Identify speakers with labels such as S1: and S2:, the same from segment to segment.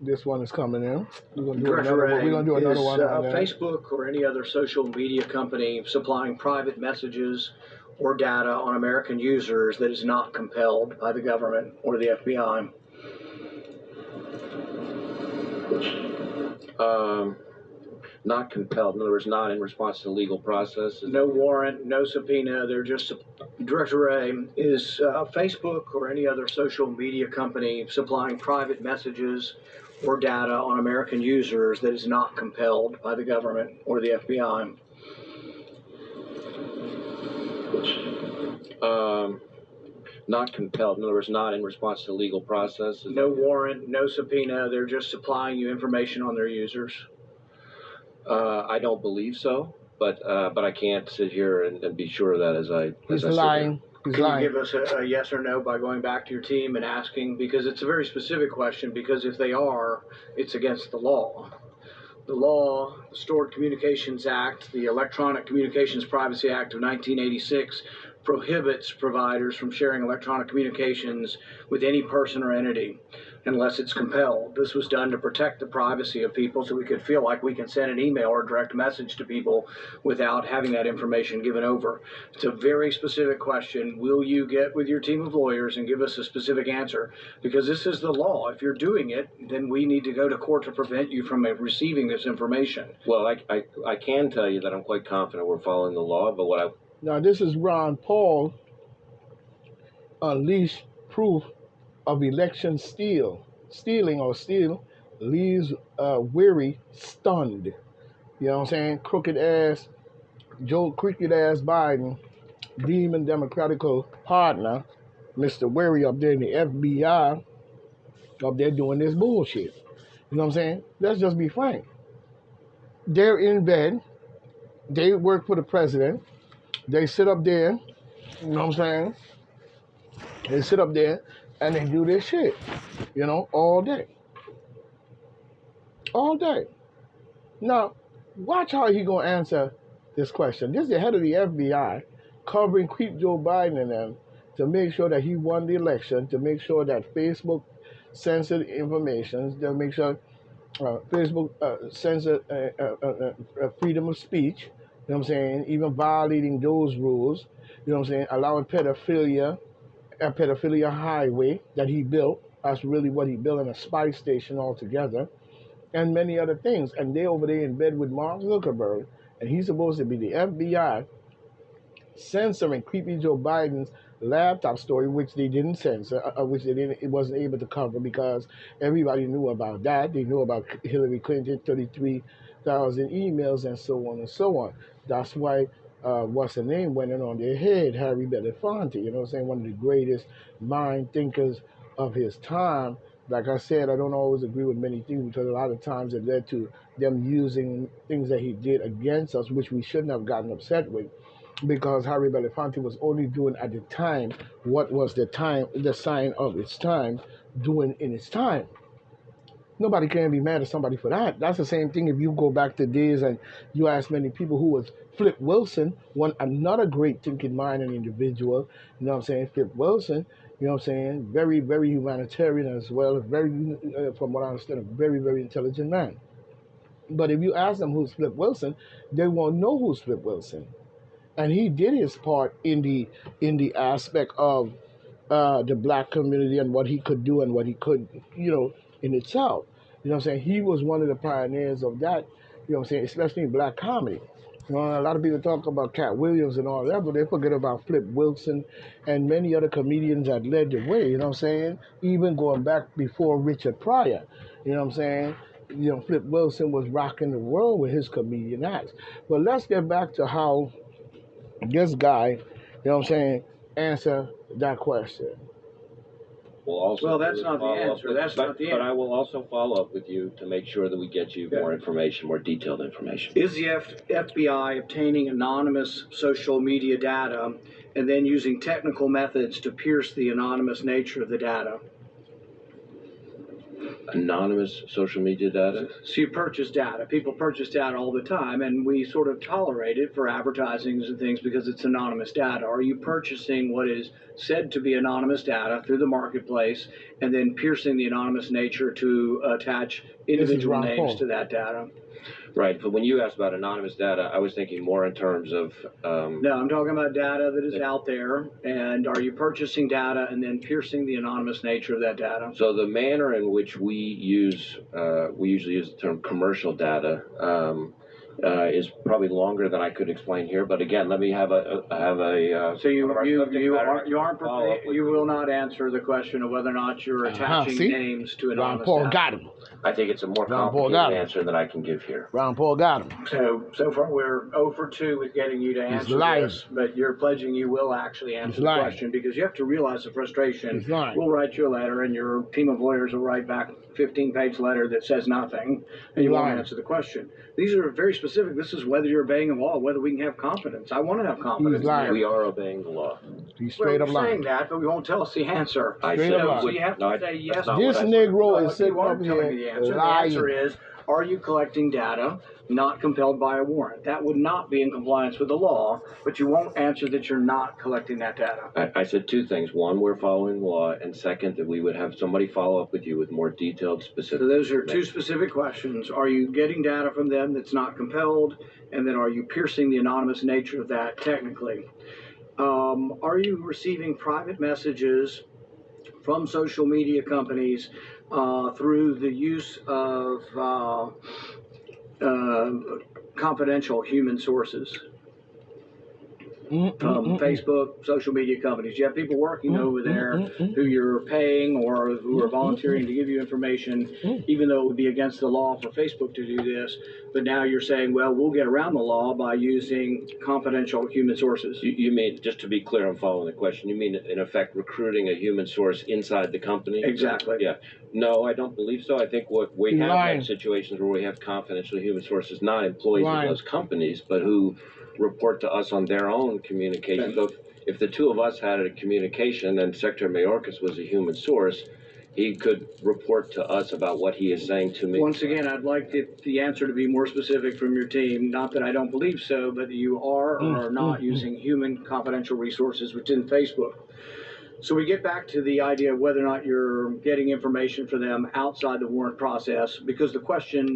S1: This one is coming in. We're gonna do
S2: Director
S1: another one. We're gonna do another
S2: is
S1: one on that.
S2: Facebook or any other social media company supplying private messages or data on American users that is not compelled by the government or the FBI?
S3: Not compelled. In other words, not in response to legal process.
S2: No warrant, no subpoena. They're just Director Ray, is Facebook or any other social media company supplying private messages or data on American users that is not compelled by the government or the FBI?
S3: Not compelled. In other words, not in response to legal process.
S2: No warrant, no subpoena. They're just supplying you information on their users.
S3: I don't believe so, but I can't sit here and be sure of that as I.
S1: He's
S3: as I
S1: lying. He's
S2: Can
S1: lying.
S2: you give us a yes or no by going back to your team and asking? Because it's a very specific question, because if they are, it's against the law. The law, the Stored Communications Act, the Electronic Communications Privacy Act of 1986 prohibits providers from sharing electronic communications with any person or entity unless it's compelled. This was done to protect the privacy of people so we could feel like we can send an email or direct message to people without having that information given over. It's a very specific question. Will you get with your team of lawyers and give us a specific answer? Because this is the law. If you're doing it, then we need to go to court to prevent you from receiving this information.
S3: Well, I can tell you that I'm quite confident we're following the law, but what I.
S1: Now this is Ron Paul unleashed proof of election stealing leaves weary, stunned. You know what I'm saying? Crooked ass Biden, demon Democratical partner, Mr. Weary up there in the FBI, up there doing this bullshit. You know what I'm saying? Let's just be frank. They're in bed. They work for the president. They sit up there. You know what I'm saying? They sit up there and they do this shit, you know, all day. All day. Now, watch how he gonna answer this question. This is the head of the FBI covering Creep Joe Biden and them to make sure that he won the election, to make sure that Facebook censored information, to make sure Facebook censored freedom of speech, you know what I'm saying, even violating those rules, you know what I'm saying, allowing pedophilia, a pedophilia highway that he built. That's really what he built, in a spy station altogether, and many other things. And they over there in bed with Mark Zuckerberg, and he's supposed to be the FBI censoring Creepy Joe Biden's laptop story, which they didn't censor, it wasn't able to cover because everybody knew about that. They knew about Hillary Clinton, 33,000 emails, and so on and so on. That's why what's her name went in on their head, Harry Belafonte, you know what I'm saying, one of the greatest mind thinkers of his time. Like I said, I don't always agree with many things because a lot of times it led to them using things that he did against us, which we shouldn't have gotten upset with, because Harry Belafonte was only doing at the time what was the sign of its time, doing in its time. Nobody can be mad at somebody for that. That's the same thing if you go back to days and you ask many people who was Flip Wilson, another great thinking mind and individual, you know what I'm saying, Flip Wilson, you know what I'm saying, very, very humanitarian as well, very, from what I understand, a very, very intelligent man. But if you ask them who's Flip Wilson, they won't know who's Flip Wilson. And he did his part in the aspect of the black community and what he could do and what he could, in itself. You know what I'm saying? He was one of the pioneers of that, you know what I'm saying, especially in black comedy. You know, a lot of people talk about Cat Williams and all that, but they forget about Flip Wilson and many other comedians that led the way, you know what I'm saying? Even going back before Richard Pryor, you know what I'm saying? You know, Flip Wilson was rocking the world with his comedian acts. But let's get back to how this guy, you know what I'm saying, answer that question.
S2: Well, that's not the answer.
S3: But I will also follow up with you to make sure that we get you more information, more detailed information.
S2: Is the FBI obtaining anonymous social media data and then using technical methods to pierce the anonymous nature of the data?
S3: Anonymous social media data?
S2: So you purchase data. People purchase data all the time, and we sort of tolerate it for advertising and things because it's anonymous data. Are you purchasing what is said to be anonymous data through the marketplace and then piercing the anonymous nature to attach individual
S1: Ron
S2: names
S1: Paul.
S2: to that data.
S3: Right, but when you asked about anonymous data, I was thinking more in terms of,
S2: No, I'm talking about data that is out there, and are you purchasing data and then piercing the anonymous nature of that data?
S3: so the manner in which we usually use the term commercial data, is probably longer than I could explain here, but again, let me have a
S2: So you
S3: one of our subject matter
S2: aren't
S3: follow up
S2: prepared,
S3: with
S2: you will not answer the question of whether or not you're attaching
S1: see?
S2: names to
S1: Ron
S2: anonymous
S1: Paul
S2: data.
S1: got him.
S3: I think it's a more
S1: Ron Paul
S3: complicated
S1: got him.
S3: answer than I can give here.
S1: Ron Paul got him.
S2: So far we're 0 for 2 with getting you to answer
S1: lying.
S2: this, but you're pledging you will actually answer
S1: He's
S2: the
S1: lying.
S2: question, because you have to realize the frustration.
S1: He's lying.
S2: We'll write you a letter, and your team of lawyers will write back a 15-page letter that says nothing, and you won't
S1: lying.
S2: answer the question. These are very specific. This is whether you're obeying the law, whether we can have confidence. I want to have confidence.
S1: He's lying.
S3: We are obeying the law.
S1: He's
S2: Well,
S1: straight up
S2: you're saying
S1: lying.
S2: that, but we won't tell us the answer.
S3: I
S1: Straight
S3: said
S1: up
S3: it
S1: lying.
S2: So
S3: would-
S2: you have to
S3: no,
S2: say
S3: that's
S2: yes.
S3: not
S1: This
S3: what I-
S1: Negro
S2: Well,
S1: is
S2: if
S1: sitting
S2: you
S1: up
S2: aren't telling me
S1: here
S2: the answer. The
S1: lying.
S2: answer is, are you collecting data not compelled by a warrant? That would not be in compliance with the law, but you won't answer that you're not collecting that data.
S3: I said two things. One, we're following the law, and second, that we would have somebody follow up with you with more detailed, specific.
S2: So those are two specific questions. Are you getting data from them that's not compelled? And then are you piercing the anonymous nature of that technically? Are you receiving private messages from social media companies through the use of confidential human sources? Facebook, social media companies. You have people working over there who you're paying or who are volunteering to give you information, even though it would be against the law for Facebook to do this. But now you're saying, well, we'll get around the law by using confidential human sources.
S3: You mean, just to be clear, I'm following the question, you mean, in effect, recruiting a human source inside the company?
S2: Exactly.
S3: Yeah. No, I don't believe so. I think what we have
S1: Lying.
S3: had situations where we have confidential human sources, not employees
S1: Lying.
S3: of those companies, but who report to us on their own communication. So if the two of us had a communication and Secretary Mayorkas was a human source, he could report to us about what he is saying to me.
S2: Once again, I'd like the answer to be more specific from your team. Not that I don't believe so, but you are or are not using human confidential resources within Facebook. So we get back to the idea of whether or not you're getting information for them outside the warrant process, because the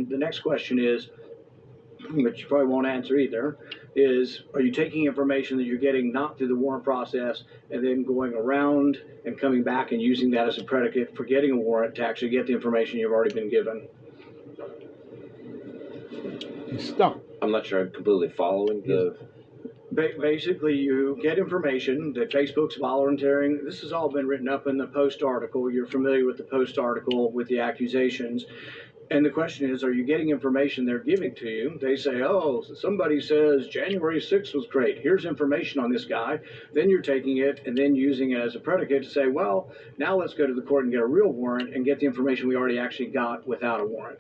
S2: next question is, which you probably won't answer either, is are you taking information that you're getting not through the warrant process and then going around and coming back and using that as a predicate for getting a warrant to actually get the information you've already been given?
S1: He's stumped.
S3: I'm not sure I'm completely following the...
S2: Basically, you get information that Facebook's volunteering. This has all been written up in the Post article. You're familiar with the Post article with the accusations. And the question is, are you getting information they're giving to you? They say, oh, somebody says January 6th was great. Here's information on this guy. Then you're taking it and then using it as a predicate to say, well, now let's go to the court and get a real warrant and get the information we already actually got without a warrant.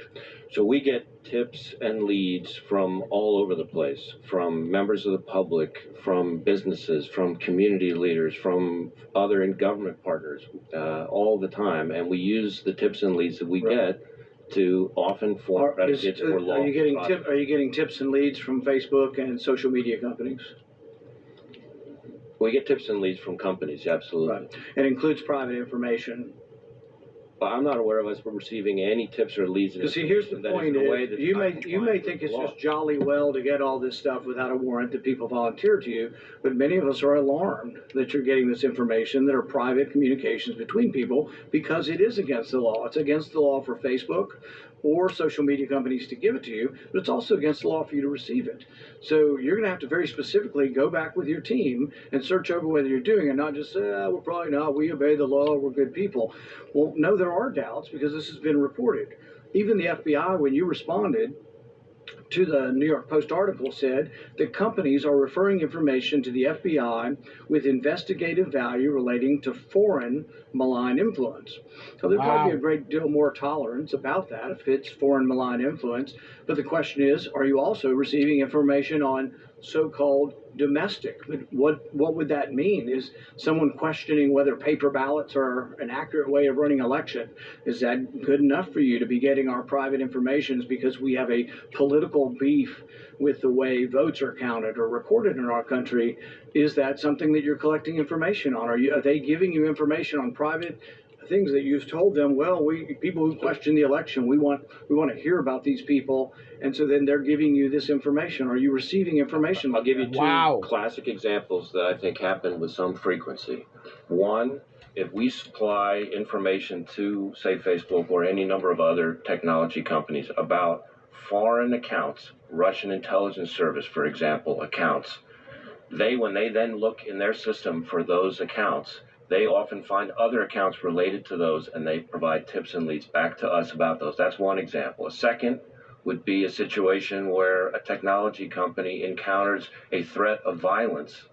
S3: So we get tips and leads from all over the place, from members of the public, from businesses, from community leaders, from other government partners, all the time. And we use the tips and leads that we get to often form predicates for law.
S2: Are you getting tips and leads from Facebook and social media companies?
S3: We get tips and leads from companies, absolutely.
S2: Right. It includes private information.
S3: But I'm not aware of us receiving any tips or leads.
S2: Because see, here's the point: you may think it's just jolly well to get all this stuff without a warrant that people volunteer to you, but many of us are alarmed that you're getting this information that are private communications between people, because it is against the law. It's against the law for Facebook or social media companies to give it to you, but it's also against the law for you to receive it. So you're going to have to very specifically go back with your team and search over whether you're doing it, not just say, we're probably not, we obey the law, we're good people. Well, no, there are doubts, because this has been reported. Even the FBI, when you responded to the New York Post article, said that companies are referring information to the FBI with investigative value relating to foreign malign influence. So there'd probably be a great deal more tolerance about that if it's foreign malign influence. But the question is, are you also receiving information on so-called domestic? What would that mean? Is someone questioning whether paper ballots are an accurate way of running election? Is that good enough for you to be getting our private information because we have a political beef with the way votes are counted or recorded in our country? Is that something that you're collecting information on? Are they giving you information on private things that you've told them. Well, people who question the election, we want to hear about these people, and so then they're giving you this information. Are you receiving information?
S3: I'll give you two
S1: Wow.
S3: classic examples that I think happen with some frequency. One, if we supply information to, say, Facebook or any number of other technology companies about foreign accounts, Russian intelligence service, for example, accounts, when they then look in their system for those accounts, they often find other accounts related to those, and they provide tips and leads back to us about those. That's one example. A second would be a situation where a technology company encounters a threat of violence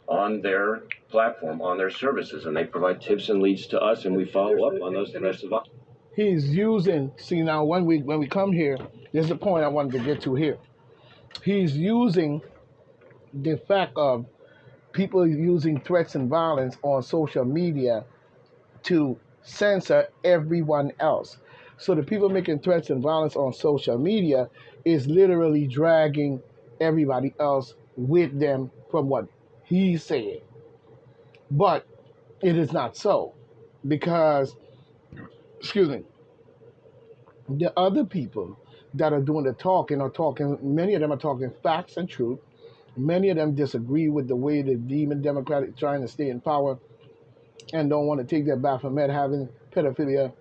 S3: on their platform, on their services, and they provide tips and leads to us, and we follow up on those threats of violence.
S1: He's using, see now when we come here, there's the point I wanted to get to here. He's using the fact of people using threats and violence on social media to censor everyone else. So the people making threats and violence on social media is literally dragging everybody else with them from what he's saying. But it is not so, because, excuse me, the other people that are doing the talking are talking, many of them are talking facts and truth. Many of them disagree with the way the demon Democrat is trying to stay in power and don't want to take their Baphomet having pedophilia,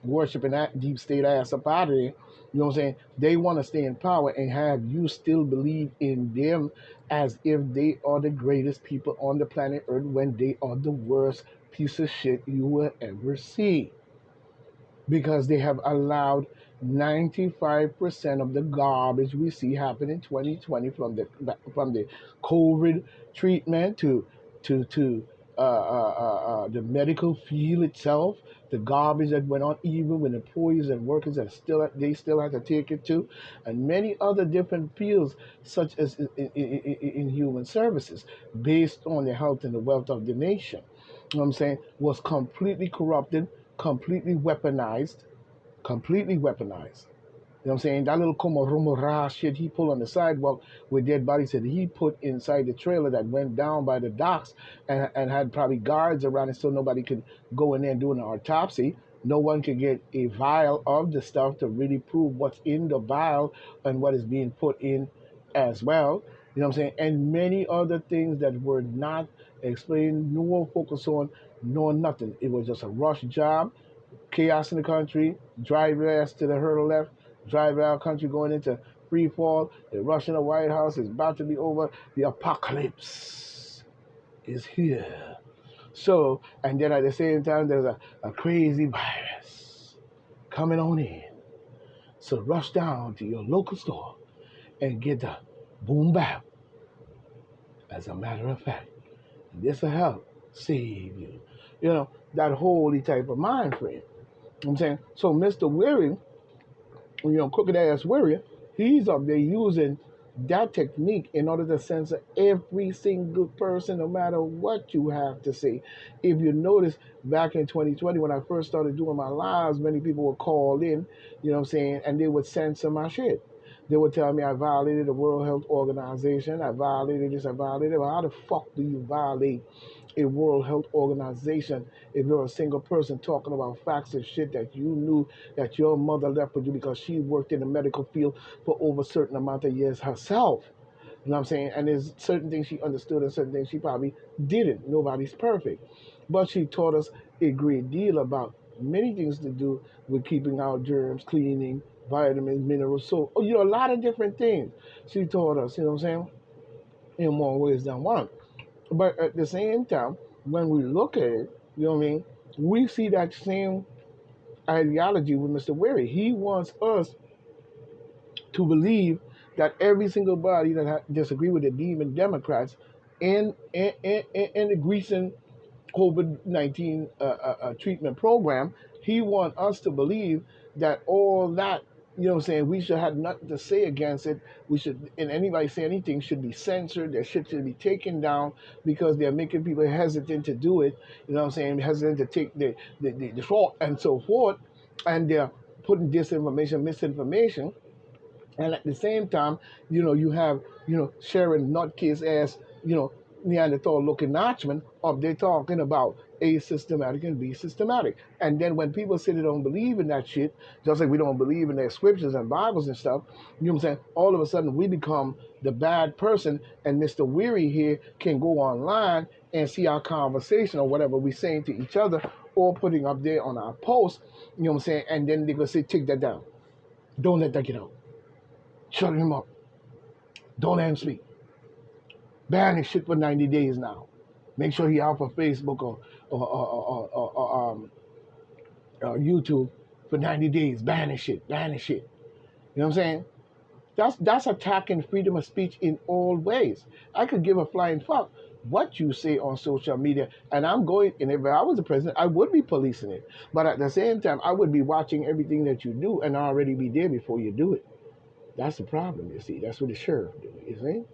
S1: worshiping that deep state ass up out of there. You know what I'm saying? They want to stay in power and have you still believe in them as if they are the greatest people on the planet Earth when they are the worst piece of shit you will ever see. Because they have allowed 95% of the garbage we see happen in 2020, from the COVID treatment to the medical field itself, the garbage that went on, even with employees and workers that they still have to take it to, and many other different fields, such as in human services, based on the health and the wealth of the nation. You know what I'm saying? Was completely corrupted, completely weaponized. You know what I'm saying? That little Komoromora shit he pulled on the sidewalk with dead bodies that he put inside the trailer that went down by the docks, and had probably guards around it so nobody could go in there and do an autopsy. No one could get a vial of the stuff to really prove what's in the vial and what is being put in as well. You know what I'm saying? And many other things that were not explained, no one focused on, no nothing. It was just a rush job, chaos in the country, drive your ass to the hurdle left, drive our country going into free fall. The rush in the White House is about to be over. The apocalypse is here. So, and then at the same time, there's a crazy virus coming on in. So rush down to your local store and get the boom bap. As a matter of fact, this will help save you. You know, that holy type of mind frame. You know what I'm saying? So Mr. Weary, crooked ass warrior, he's up there using that technique in order to censor every single person, no matter what you have to say. If you notice, back in 2020, when I first started doing my lives, many people would call in, you know what I'm saying, and they would censor my shit. They would tell me I violated the World Health Organization, I violated this, I violated. Well, how the fuck do you violate a World Health Organization if you're a single person talking about facts and shit that you knew that your mother left with you because she worked in the medical field for over a certain amount of years herself? You know what I'm saying? And there's certain things she understood and certain things she probably didn't. Nobody's perfect. But she taught us a great deal about many things to do with keeping our germs, cleaning, vitamins, minerals, so, a lot of different things she taught us, you know what I'm saying, in more ways than one. But at the same time, when we look at it, you know what I mean, we see that same ideology with Mr. Weary. He wants us to believe that every single body that disagree with the demon Democrats in the recent COVID-19 treatment program, he wants us to believe that all that, you know what I'm saying, we should have nothing to say against it. We should, and anybody say anything should be censored. Their shit should be taken down because they're making people hesitant to do it. You know what I'm saying? Hesitant to take the fault and so forth. And they're putting disinformation, misinformation. And at the same time, you have, sharing nutcase ass, Neanderthal looking Nachman up there talking about A systematic and B systematic. And then when people say they don't believe in that shit, just like we don't believe in their scriptures and Bibles and stuff, you know what I'm saying? All of a sudden we become the bad person, and Mr. Weary here can go online and see our conversation or whatever we're saying to each other or putting up there on our post, you know what I'm saying? And then they're going to say, take that down. Don't let that get out. Shut him up. Don't let him speak. Ban his shit for 90 days now. Make sure he out for Facebook or YouTube for 90 days. Ban his shit. Ban his shit. You know what I'm saying? That's attacking freedom of speech in all ways. I could give a flying fuck what you say on social media, and I'm going, and if I was the president, I would be policing it. But at the same time, I would be watching everything that you do and already be there before you do it. That's the problem, you see. That's what the sheriff do, you see?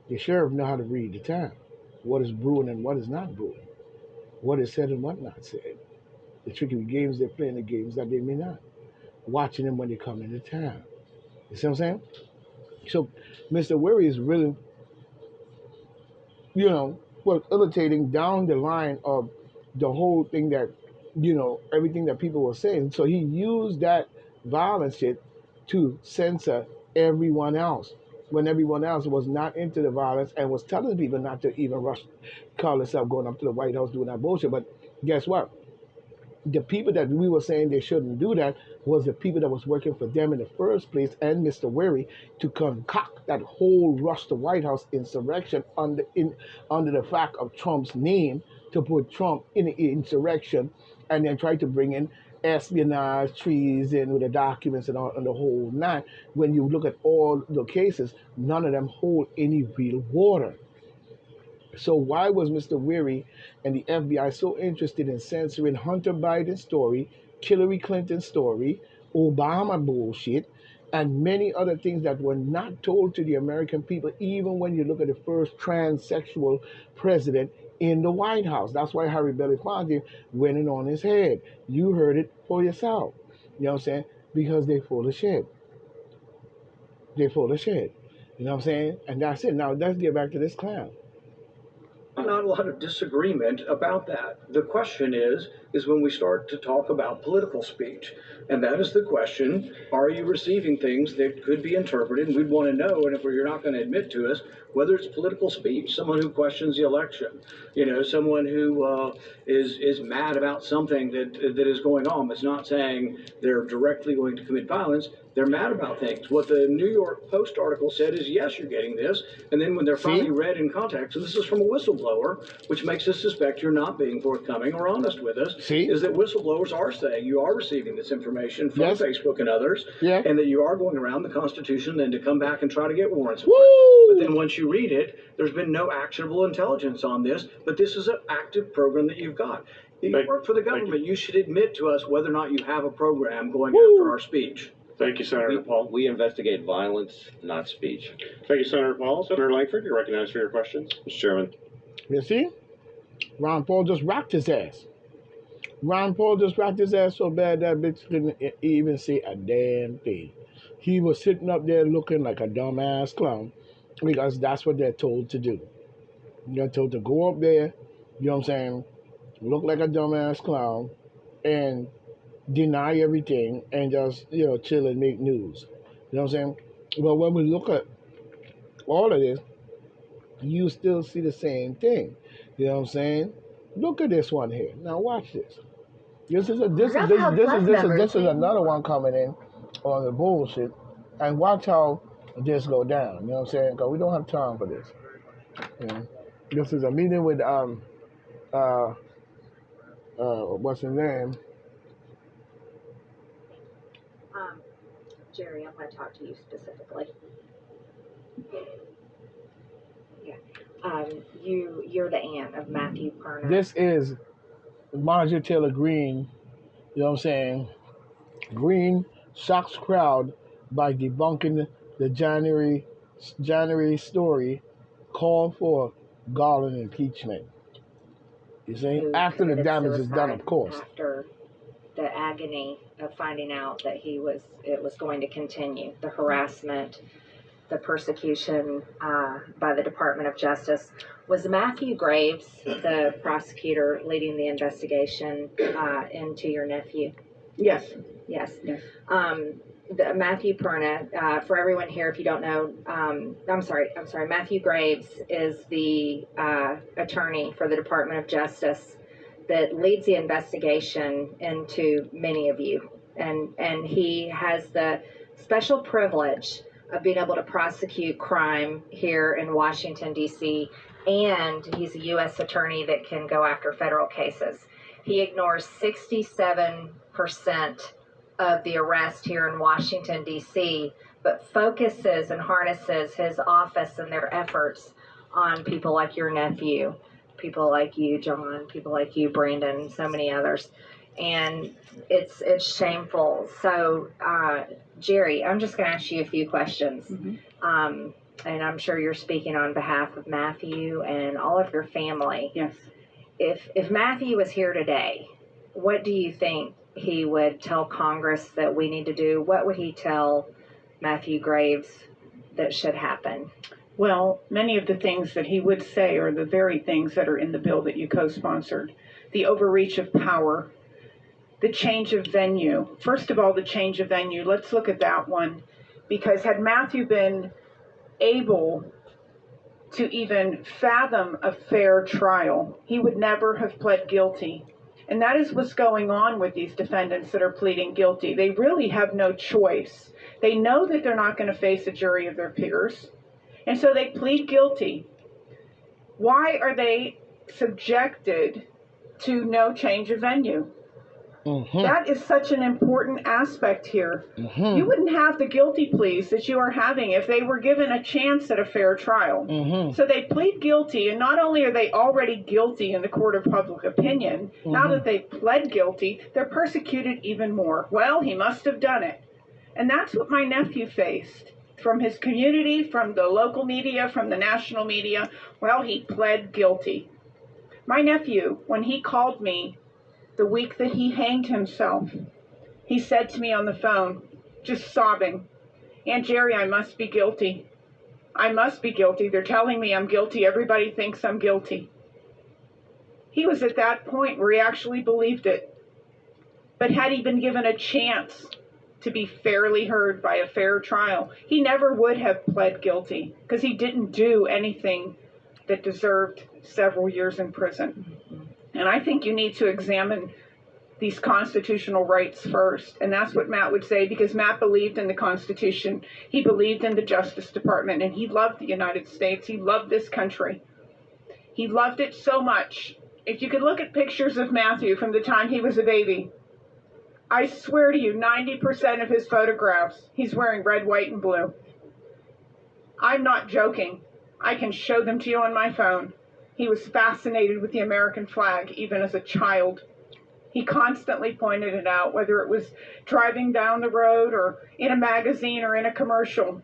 S1: The sheriff know how to read the time. What is brewing and what is not brewing. What is said and what not said. The tricky games they're playing, the games that they may not. Watching them when they come into town. You see what I'm saying? So Mr. Weary is really, illustrating down the line of the whole thing that, everything that people were saying. So he used that violence shit to censor everyone else when everyone else was not into the violence and was telling people not to even call themselves going up to the White House doing that bullshit. But guess what? The people that we were saying they shouldn't do that was the people that was working for them in the first place and Mr. Weary to concoct that whole rush to White House insurrection under the fact of Trump's name, to put Trump in the insurrection and then try to bring in espionage, treason with the documents and all and the whole nine. When you look at all the cases, none of them hold any real water. So why was Mr. Weary and the FBI so interested in censoring Hunter Biden's story, Hillary Clinton's story, Obama bullshit, and many other things that were not told to the American people, even when you look at the first transsexual president in the White House? That's why Harry Belafonte went in on his head. You heard it for yourself. You know what I'm saying? Because they full of shit. They full of shit. You know what I'm saying? And that's it. Now let's get back to this clown.
S2: Not a lot of disagreement about that. The question is when we start to talk about political speech. And that is the question, are you receiving things that could be interpreted? And we'd want to know, and if you're not going to admit to us, whether it's political speech, someone who questions the election, someone who is mad about something that is going on, but it's not saying they're directly going to commit violence. They're mad about things. What the New York Post article said is, yes, you're getting this. And then when they're finally read in context, and this is from a whistleblower, which makes us suspect you're not being forthcoming or honest with us, is that whistleblowers are saying you are receiving this information from Facebook and others, and that you are going around the Constitution then to come back and try to get warrants. But then once you read it, there's been no actionable intelligence on this, but this is an active program that you've got. You work for the government. You should admit to us whether or not you have a program going after our speech.
S4: Thank you, Senator Paul.
S3: We investigate violence, not speech.
S4: Thank you, Senator Paul. Senator Langford, you're recognized for your questions.
S3: Mr. Chairman.
S1: You see? Ron Paul just rocked his ass. Ron Paul just rocked his ass so bad that bitch couldn't even say a damn thing. He was sitting up there looking like a dumbass clown because that's what they're told to do. They're told to go up there, you know what I'm saying, look like a dumbass clown and deny everything and just, chill and make news. You know what I'm saying? But when we look at all of this, you still see the same thing. You know what I'm saying? Look at this one here. Now watch this. This is another one coming in on the bullshit. And watch how this go down. You know what I'm saying? Because we don't have time for this. This is a meeting with what's his name?
S5: Jerry, I'm going to talk to you specifically. Yeah. You're the aunt of Matthew Perna.
S1: This is Marjorie Taylor Greene, you know what I'm saying? Greene shocks crowd by debunking the January story, called for Garland impeachment. You see? After the damage is done, of course.
S5: After the agony of finding out that it was going to continue, the harassment, the persecution by the Department of Justice. Was Matthew Graves the prosecutor leading the investigation into your nephew?
S6: Yes.
S5: Yes.
S6: Yes.
S5: Matthew Perna, for everyone here, if you don't know, I'm sorry, Matthew Graves is the attorney for the Department of Justice that leads the investigation into many of you. And he has the special privilege of being able to prosecute crime here in Washington, D.C., and he's a U.S. attorney that can go after federal cases. He ignores 67% of the arrest here in Washington, D.C., but focuses and harnesses his office and their efforts on people like your nephew, people like you, John, people like you, Brandon, so many others. And it's shameful. So, Jerry, I'm just going to ask you a few questions.
S6: Mm-hmm.
S5: And I'm sure you're speaking on behalf of Matthew and all of your family.
S6: Yes.
S5: If Matthew was here today, what do you think he would tell Congress that we need to do? What would he tell Matthew Graves that should happen?
S6: Well, many of the things that he would say are the very things that are in the bill that you co-sponsored. The overreach of power, the change of venue. First of all, the change of venue. Let's look at that one. Because had Matthew been able to even fathom a fair trial, he would never have pled guilty. And that is what's going on with these defendants that are pleading guilty. They really have no choice. They know that they're not going to face a jury of their peers, and so they plead guilty. Why are they subjected to no change of venue?
S1: Mm-hmm.
S6: That is such an important aspect here.
S1: Mm-hmm.
S6: You wouldn't have the guilty pleas that you are having if they were given a chance at a fair trial.
S1: Mm-hmm.
S6: So they plead guilty, and not only are they already guilty in the court of public opinion, now that they've pled guilty, they're persecuted even more. Well, he must have done it. And that's what my nephew faced from his community, from the local media, from the national media. Well, he pled guilty. My nephew, when he called me the week that he hanged himself, he said to me on the phone, just sobbing, "Aunt Jerry, I must be guilty. I must be guilty. They're telling me I'm guilty. Everybody thinks I'm guilty." He was at that point where he actually believed it. But had he been given a chance to be fairly heard by a fair trial, he never would have pled guilty because he didn't do anything that deserved several years in prison. And I think you need to examine these constitutional rights first. And that's what Matt would say, because Matt believed in the Constitution. He believed in the Justice Department, and he loved the United States. He loved this country. He loved it so much. If you could look at pictures of Matthew from the time he was a baby, I swear to you, 90% of his photographs, he's wearing red, white, and blue. I'm not joking. I can show them to you on my phone. He was fascinated with the American flag, even as a child. He constantly pointed it out, whether it was driving down the road or in a magazine or in a commercial.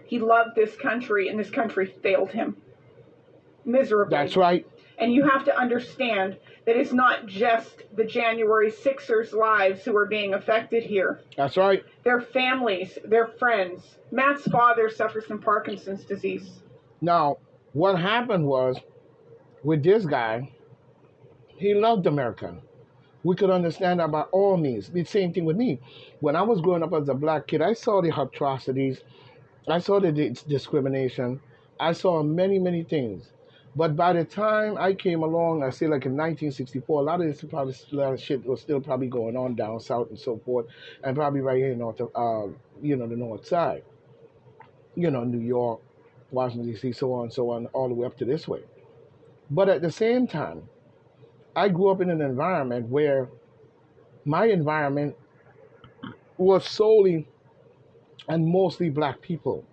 S6: He loved this country, and this country failed him miserably.
S1: That's right.
S6: And you have to understand that it's not just the January 6ers' lives who are being affected here.
S1: That's right.
S6: Their families, their friends. Matt's father suffers from Parkinson's disease.
S1: Now, what happened was, with this guy, he loved America. We could understand that by all means. The same thing with me. When I was growing up as a black kid, I saw the atrocities. I saw the discrimination. I saw many, many things. But by the time I came along, I say like in 1964, a lot of shit was still probably going on down south and so forth, and probably right here in the north side. New York, Washington, D.C., so on, all the way up to this way. But at the same time, I grew up in an environment where my environment was solely and mostly black people.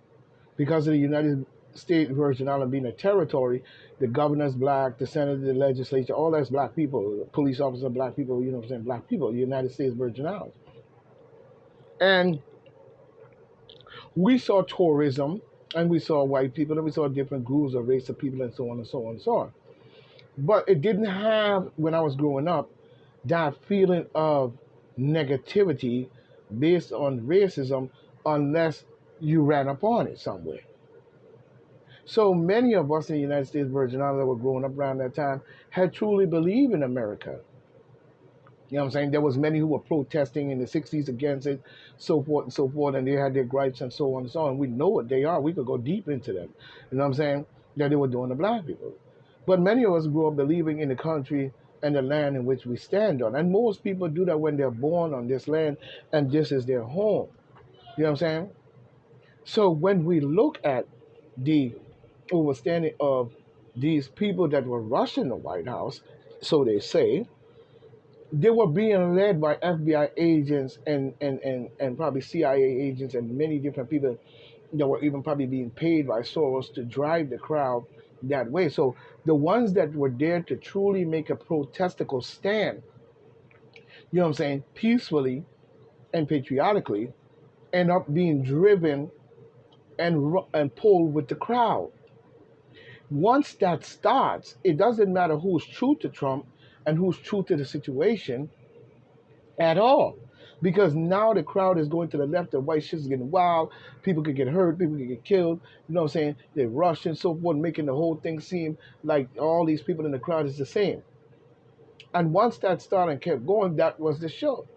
S1: Because of the United States Virgin Islands being a territory, the governor's black, the senator, the legislature, all that's black people, police officers, black people, black people, United States Virgin Islands. And we saw tourism, and we saw white people, and we saw different groups of race of people, and so on and so on and so on. But it didn't have, when I was growing up, that feeling of negativity based on racism, unless you ran upon it somewhere. So many of us in the United States Virgin Islands that were growing up around that time had truly believed in America. You know what I'm saying? There was many who were protesting in the 60s against it, so forth and so forth, and they had their gripes and so on and so on. We know what they are. We could go deep into them. You know what I'm saying? That they were doing to black people. But many of us grew up believing in the country and the land in which we stand on. And most people do that when they're born on this land and this is their home. You know what I'm saying? So when we look at the overstanding of these people that were rushing the White House, so they say, they were being led by FBI agents and probably CIA agents and many different people that were even probably being paid by Soros to drive the crowd that way. So the ones that were there to truly make a protestical stand, you know what I'm saying, peacefully and patriotically, end up being driven and pulled with the crowd. Once that starts, it doesn't matter who's true to Trump and who's true to the situation at all. Because now the crowd is going to the left, the white shit is getting wild, people could get hurt, people could get killed, you know what I'm saying? They rush and so forth, making the whole thing seem like all these people in the crowd is the same. And once that started and kept going, that was the show.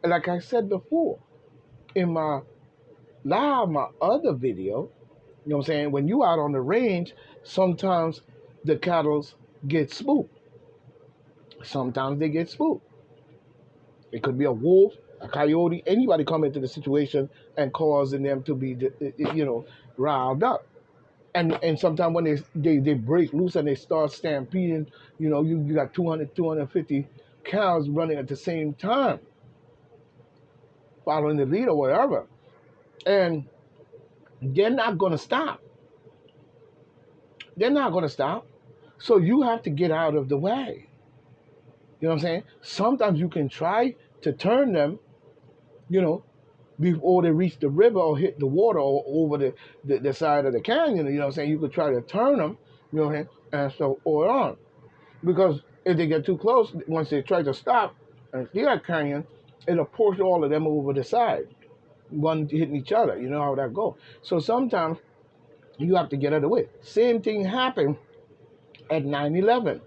S1: And like I said before, in my other video, you know what I'm saying, when you out on the range, sometimes the cattle get spooked. Sometimes they get spooked. It could be a wolf, a coyote, anybody come into the situation and causing them to be, riled up. And sometimes when they break loose and they start stampeding, you got 200, 250 cows running at the same time, following the lead or whatever. And they're not going to stop. They're not going to stop. So you have to get out of the way. You know what I'm saying? Sometimes you can try to turn them, before they reach the river or hit the water or over the side of the canyon. You know what I'm saying? You could try to turn them, you know what I'm saying? And so on. Because if they get too close, once they try to stop and see that canyon, it'll push all of them over the side. One hitting each other. You know how that goes. So sometimes you have to get out of the way. Same thing happened at 9/11.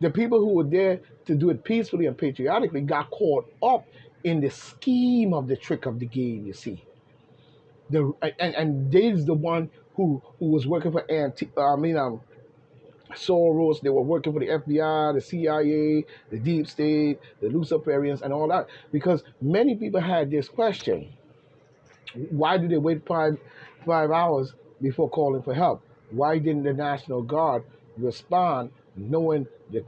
S1: The people who were there to do it peacefully and patriotically got caught up in the scheme of the trick of the game, you see. And Dave's the one who was working for Soros. They were working for the FBI, the CIA, the Deep State, the Luciferians, and all that. Because many people had this question: why did they wait five hours before calling for help? Why didn't the National Guard respond, knowing the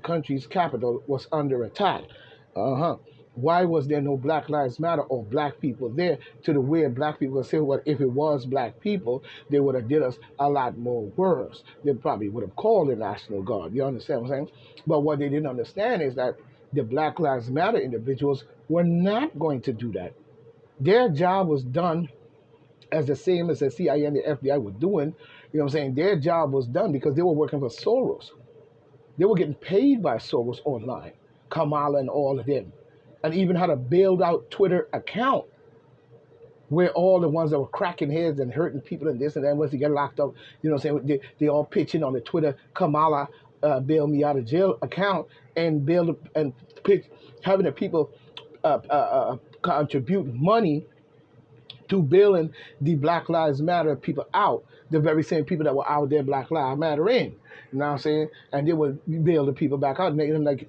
S1: country's capital was under attack? Why was there no Black Lives Matter or black people there to the way black people say, well, if it was black people, they would have did us a lot more worse. They probably would have called the National Guard. You understand what I'm saying? But what they didn't understand is that the Black Lives Matter individuals were not going to do that. Their job was done as the same as the CIA and the FBI were doing. You know what I'm saying? Their job was done because they were working for Soros. They were getting paid by Soros online, Kamala and all of them. And even had a bailed out Twitter account where all the ones that were cracking heads and hurting people and this and that, once they get locked up, you know what I'm saying, they all pitching on the Twitter, Kamala bail me out of jail account, and having the people contribute money to bailing the Black Lives Matter people out, the very same people that were out there Black Lives Matter in. You know what I'm saying? And they would bail the people back out, making them like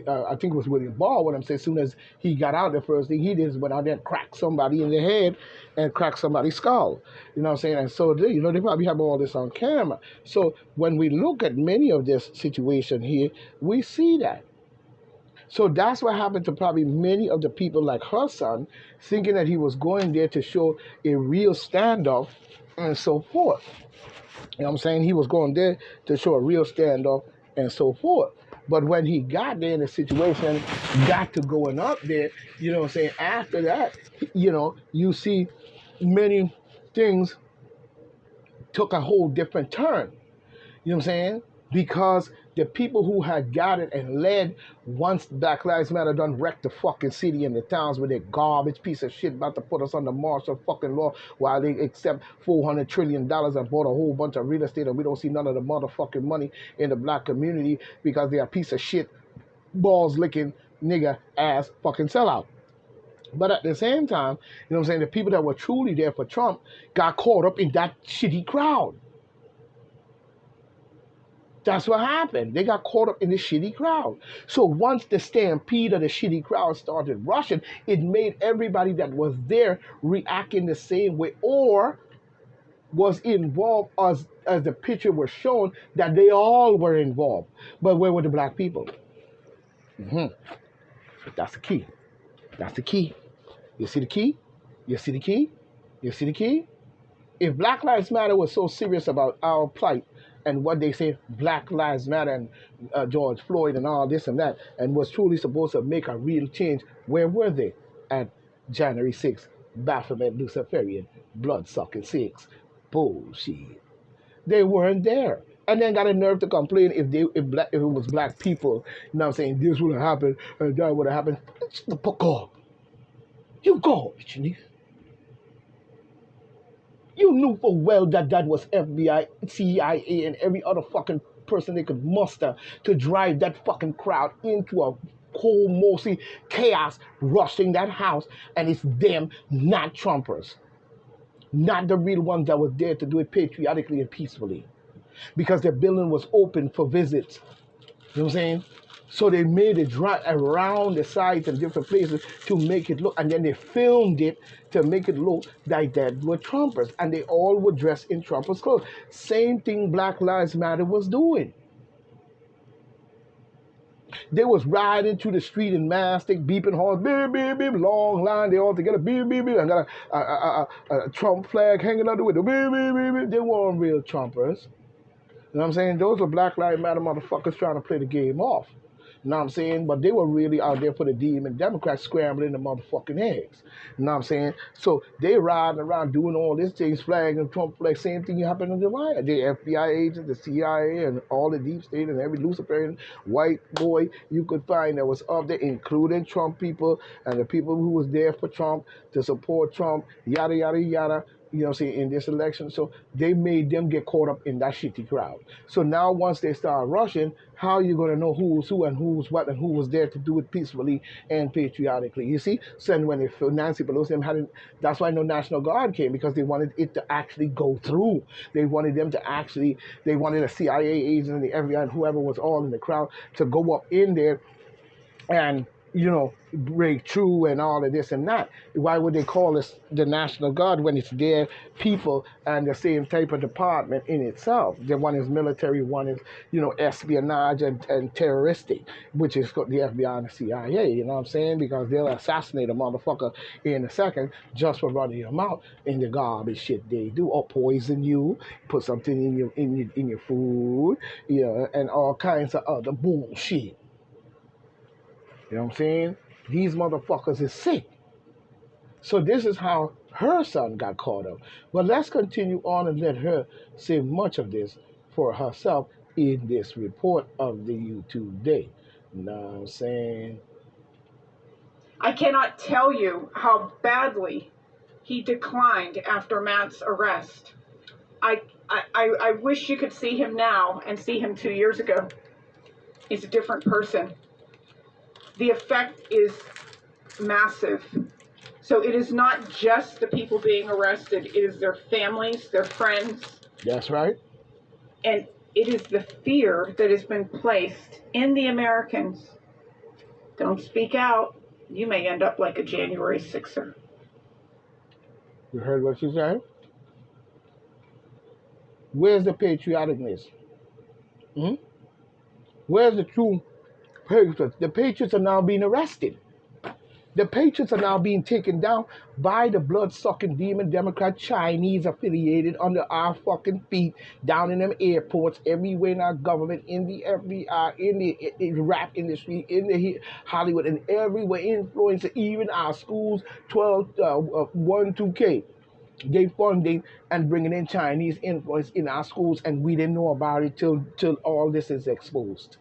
S1: I think it was William Barr. What I'm saying, as soon as he got out, the first thing he did is went out there and cracked somebody in the head and cracked somebody's skull. You know what I'm saying? And so they probably have all this on camera. So when we look at many of this situation here, we see that. So that's what happened to probably many of the people like her son, thinking that he was going there to show a real standoff and so forth. You know what I'm saying? He was going there to show a real standoff and so forth. But when he got there in the situation, got to going up there, you know what I'm saying? After that, you see many things took a whole different turn. You know what I'm saying? because the people who had got it and led once Black Lives Matter done wrecked the fucking city and the towns with their garbage piece of shit about to put us under martial fucking law while they accept $400 trillion and bought a whole bunch of real estate and we don't see none of the motherfucking money in the black community because they're a piece of shit, balls licking, nigga ass fucking sellout. But at the same time, you know what I'm saying, the people that were truly there for Trump got caught up in that shitty crowd. That's what happened. They got caught up in the shitty crowd. So once the stampede of the shitty crowd started rushing, it made everybody that was there react in the same way or was involved as the picture was shown that they all were involved. But where were the black people? That's the key. That's the key. You see the key? You see the key? You see the key? If Black Lives Matter was so serious about our plight and what they say, Black Lives Matter and George Floyd and all this and that, and was truly supposed to make a real change, where were they at January 6th? Baphomet, Luciferian, blood-sucking 6. Bullshit. They weren't there. And then got a nerve to complain if it was black people, you know what I'm saying, this would have happened and that would have happened. Shut the fuck up. You go, bitch. You knew full well that that was FBI, CIA, and every other fucking person they could muster to drive that fucking crowd into a whole mostly chaos, rushing that house, and it's them, not Trumpers. Not the real ones that were there to do it patriotically and peacefully. Because their building was open for visits. You know what I'm saying? So they made it drive around the sites and different places to make it look, and then they filmed it to make it look like that were Trumpers, and they all were dressed in Trumpers' clothes. Same thing Black Lives Matter was doing. They was riding through the street in mastic, beeping horns, beep, beep, beep, long line, they all together, beep, beep, beep, and got a Trump flag hanging out the window, beep, beep, beep, beep. They weren't real Trumpers. You know what I'm saying? Those were Black Lives Matter motherfuckers trying to play the game off. You know what I'm saying? But they were really out there for the demon Democrats scrambling the motherfucking eggs. You know what I'm saying? So they riding around doing all this things, flagging Trump flag. Same thing happened in the riot. The FBI agents, the CIA, and all the deep state and every Luciferian white boy you could find that was up there, including Trump people and the people who was there for Trump to support Trump, yada, yada, yada. You know what I'm saying, in this election. So they made them get caught up in that shitty crowd. So now once they start rushing, how are you going to know who's who and who's what and who was there to do it peacefully and patriotically? You see? So when Nancy Pelosi them hadn't, that's why no National Guard came, because they wanted it to actually go through. They wanted them to actually, they wanted a CIA agent and the FBI and whoever was all in the crowd to go up in there and, you know, break through and all of this and that. Why would they call this the National Guard when it's their people and the same type of department in itself? The one is military, one is, you know, espionage and terroristic, which is the FBI and the CIA, you know what I'm saying? Because they'll assassinate a motherfucker in a second just for running your mouth in the garbage shit they do, or poison you, put something in your food, you know, and all kinds of other bullshit. You know what I'm saying? These motherfuckers is sick. So this is how her son got caught up. But let's continue on and let her say much of this for herself in this report of the YouTube day. You know what I'm saying?
S6: I cannot tell you how badly he declined after Matt's arrest. I wish you could see him now and see him 2 years ago. He's a different person. The effect is massive. So it is not just the people being arrested, it is their families, their friends.
S1: That's right.
S6: And it is the fear that has been placed in the Americans. Don't speak out. You may end up like a January 6er.
S1: You heard what she said? Where's the patrioticness? Where's the true patriots? The patriots are now being arrested. The patriots are now being taken down by the blood-sucking demon Democrat Chinese affiliated under our fucking feet, down in them airports, everywhere in our government, in the FBI, in the rap industry, in the Hollywood, and everywhere, influencing even our schools, 1-2K. They funding and bringing in Chinese influence in our schools, and we didn't know about it till all this is exposed.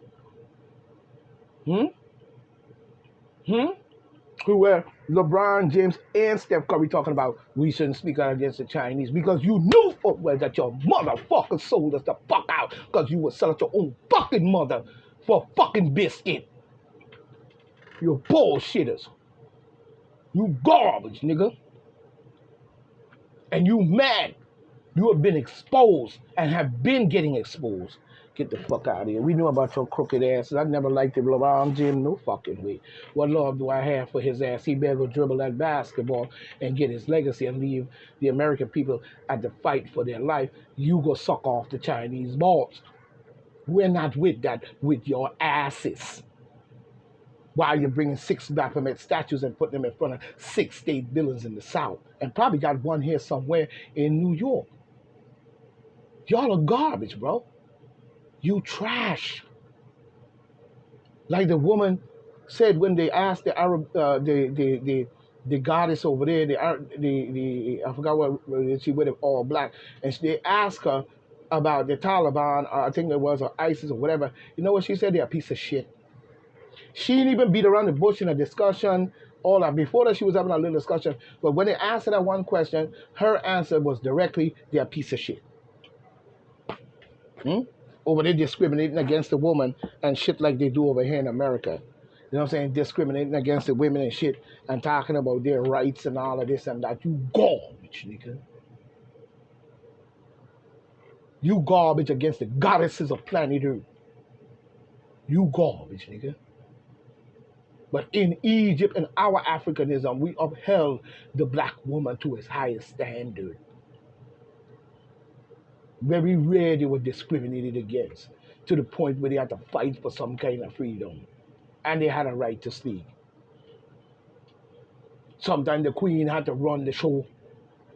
S1: Hmm? Hmm? Where LeBron James and Steph Curry talking about we shouldn't speak out against the Chinese because you knew well that your motherfucker sold us the fuck out because you would sell out your own fucking mother for a fucking biscuit. You bullshitters. You garbage, nigga. And you mad. You have been exposed and have been getting exposed. Get the fuck out of here. We knew about your crooked asses. I never liked the LeBron James, no fucking way. What love do I have for his ass? He better go dribble that basketball and get his legacy and leave the American people at the fight for their life. You go suck off the Chinese balls. We're not with that, with your asses. While you're bringing 6 Baphomet statues and putting them in front of 6 state buildings in the South. And probably got one here somewhere in New York. Y'all are garbage, bro. You trash. Like the woman said when they asked the Arab, the goddess over there, the I forgot what she went all black, and they asked her about the Taliban, I think it was, or ISIS or whatever. You know what she said? They're a piece of shit. She didn't even beat around the bush in a discussion. All that before that she was having a little discussion, but when they asked her that one question, her answer was directly, "They're a piece of shit." Over there discriminating against the woman and shit like they do over here in America. You know what I'm saying? Discriminating against the women and shit and talking about their rights and all of this and that. You garbage, nigga. You garbage against the goddesses of planet Earth. You garbage, nigga. But in Egypt and our Africanism, we upheld the black woman to its highest standard. Very rare they were discriminated against to the point where they had to fight for some kind of freedom. And they had a right to speak. Sometimes the queen had to run the show.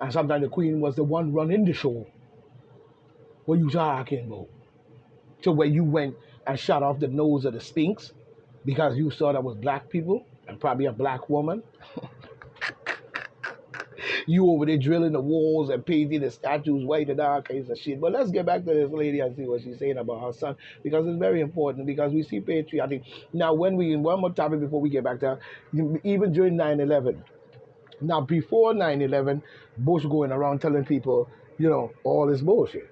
S1: And sometimes the queen was the one running the show. What you talking about? So where you went and shot off the nose of the Sphinx because you saw that was black people and probably a black woman. You over there drilling the walls and painting the statues white and all kinds of shit. But let's get back to this lady and see what she's saying about her son, because it's very important, because we see patriotic. Now, one more topic before we get back to her, even during 9/11. Now, before 9/11, Bush going around telling people, all this bullshit.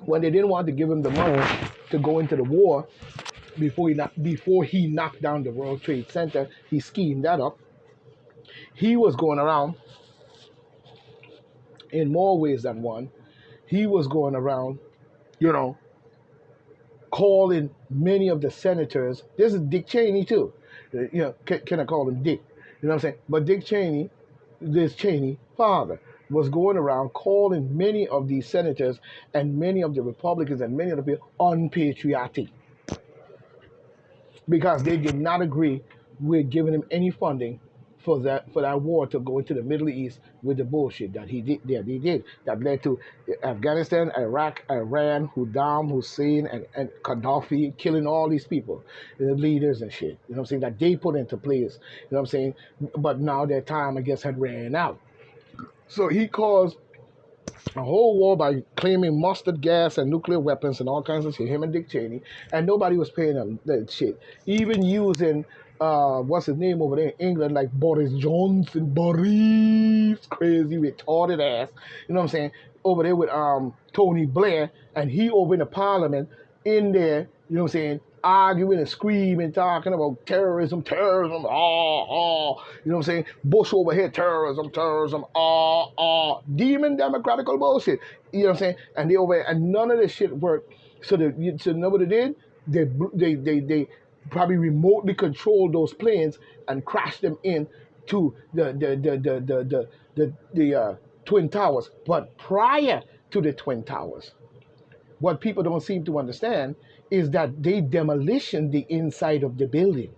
S1: When they didn't want to give him the money to go into the war, before he knocked down the World Trade Center, he schemed that up. He was going around in more ways than one. He was going around, calling many of the senators. This is Dick Cheney too. Can I call him Dick? You know what I'm saying? But Dick Cheney, this Cheney father, was going around calling many of these senators and many of the Republicans and many of the people unpatriotic because they did not agree with giving him any funding for that war to go into the Middle East with the bullshit that he did. That led to Afghanistan, Iraq, Iran, Saddam Hussein, and Gaddafi killing all these people, the leaders and shit. You know what I'm saying? That they put into place. You know what I'm saying? But now their time, I guess, had ran out. So he caused a whole war by claiming mustard gas and nuclear weapons and all kinds of shit, him and Dick Cheney, and nobody was paying him that shit. Even using, what's his name over there in England, like Boris Johnson, Boris, crazy, retarded ass, you know what I'm saying, over there with Tony Blair, and he over in the parliament, in there, you know what I'm saying, arguing and screaming, talking about terrorism, you know what I'm saying? Bush over here, terrorism, demon democratical bullshit, you know what I'm saying? And they over, and none of this shit worked. So know what they did? They probably remotely controlled those planes and crashed them in to the Twin Towers. But prior to the Twin Towers, what people don't seem to understand is that they demolitioned the inside of the building.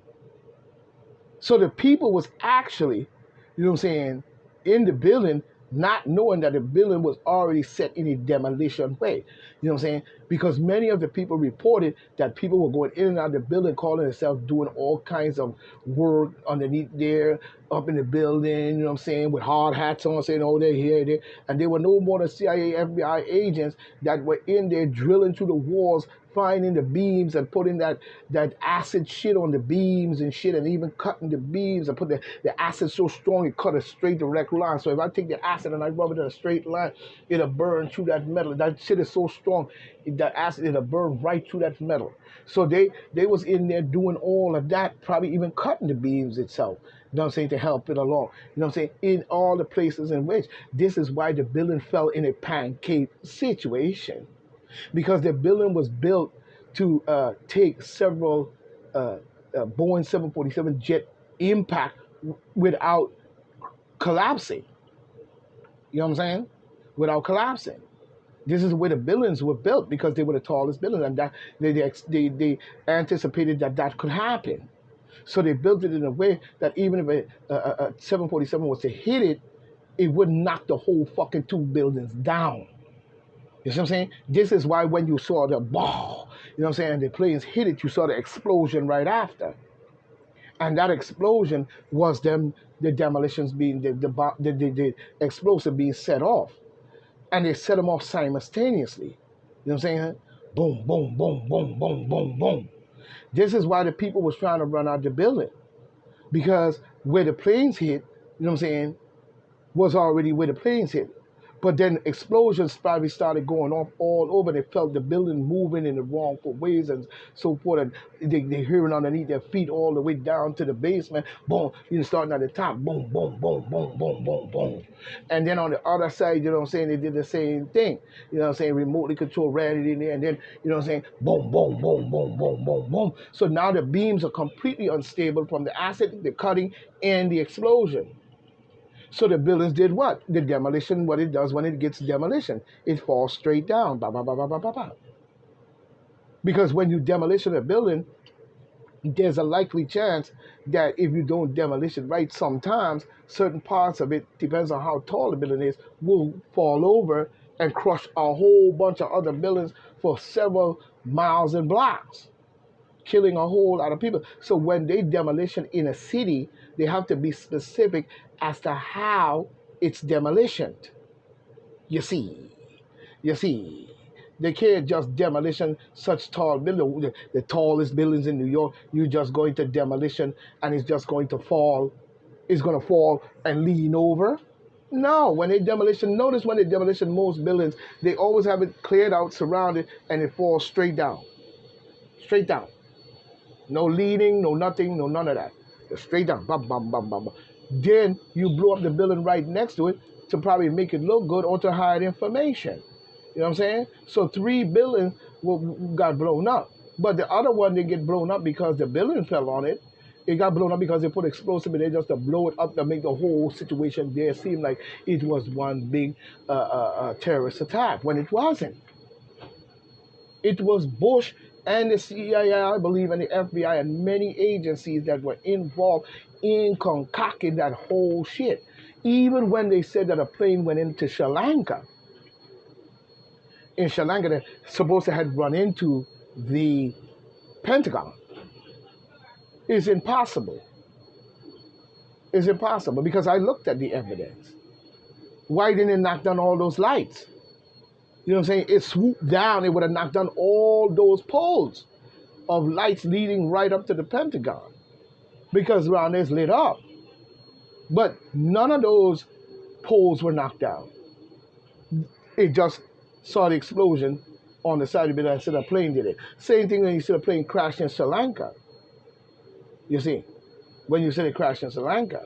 S1: So the people was actually, you know what I'm saying, in the building not knowing that the building was already set in a demolition way. You know what I'm saying? Because many of the people reported that people were going in and out of the building, calling themselves doing all kinds of work underneath there, up in the building, you know what I'm saying, with hard hats on, saying, oh, they're here, there. And they were no more than CIA, FBI agents that were in there drilling through the walls, finding the beams and putting that acid shit on the beams and shit, and even cutting the beams and put the acid so strong it cut a straight direct line. So if I take the acid and I rub it in a straight line, it'll burn through that metal. That shit is so strong, that acid, it'll burn right through that metal. So they was in there doing all of that, probably even cutting the beams itself. You know what I'm saying, to help it along. You know what I'm saying, in all the places in which this is why the building fell in a pancake situation. Because the building was built to take several Boeing 747 jet impact without collapsing. You know what I'm saying? Without collapsing. This is where the buildings were built, because they were the tallest buildings, and that they anticipated that could happen. So they built it in a way that even if a 747 was to hit it, it would knock the whole fucking two buildings down. You see what I'm saying? This is why when you saw the ball, you know what I'm saying, the planes hit it, you saw the explosion right after. And that explosion was the demolitions being, the explosive being set off. And they set them off simultaneously. You know what I'm saying? Boom, boom, boom, boom, boom, boom, boom. This is why the people was trying to run out the building. Because where the planes hit, you know what I'm saying, was already where the planes hit. But then explosions probably started going off all over. They felt the building moving in the wrongful ways and so forth. And they hearing underneath their feet all the way down to the basement. Boom, you know, starting at the top. Boom, boom, boom, boom, boom, boom, boom. And then on the other side, you know what I'm saying, they did the same thing. You know what I'm saying, remotely controlled, ran it in there. And then, you know what I'm saying, boom, boom, boom, boom, boom, boom, boom. So now the beams are completely unstable from the acid, the cutting, and the explosion. So the buildings did what? The demolition, what it does when it gets demolition, it falls straight down. Bah, bah, bah, bah, bah, bah, bah. Because when you demolition a building, there's a likely chance that if you don't demolish it right, sometimes certain parts of it, depends on how tall the building is, will fall over and crush a whole bunch of other buildings for several miles and blocks, killing a whole lot of people. So when they demolition in a city, they have to be specific as to how it's demolitioned. You see, they can't just demolition such tall buildings, the tallest buildings in New York. You're just going to demolition and it's just going to fall. It's going to fall and lean over. No, when they demolition, notice when they demolition most buildings, they always have it cleared out, surrounded, and it falls straight down. Straight down. No leaning, no nothing, no none of that. Just straight down. Bum, bum, bum, bum, bum. Then you blow up the building right next to it to probably make it look good or to hide information. You know what I'm saying? So 3 buildings got blown up. But the other one didn't get blown up because the building fell on it. It got blown up because they put explosive in there just to blow it up to make the whole situation there seem like it was one big terrorist attack, when it wasn't. It was Bush and the CIA, I believe, and the FBI and many agencies that were involved in concocting that whole shit. Even when they said that a plane went into Sri Lanka. In Sri Lanka, they're supposed to have run into the Pentagon. It's impossible. It's impossible because I looked at the evidence. Why didn't it knock down all those lights? You know what I'm saying? It swooped down, it would have knocked down all those poles of lights leading right up to the Pentagon. Because around there's lit up. But none of those poles were knocked down. It just saw the explosion on the side of it and said a plane did it. Same thing when you see a plane crash in Sri Lanka. You see, when you see it crash in Sri Lanka.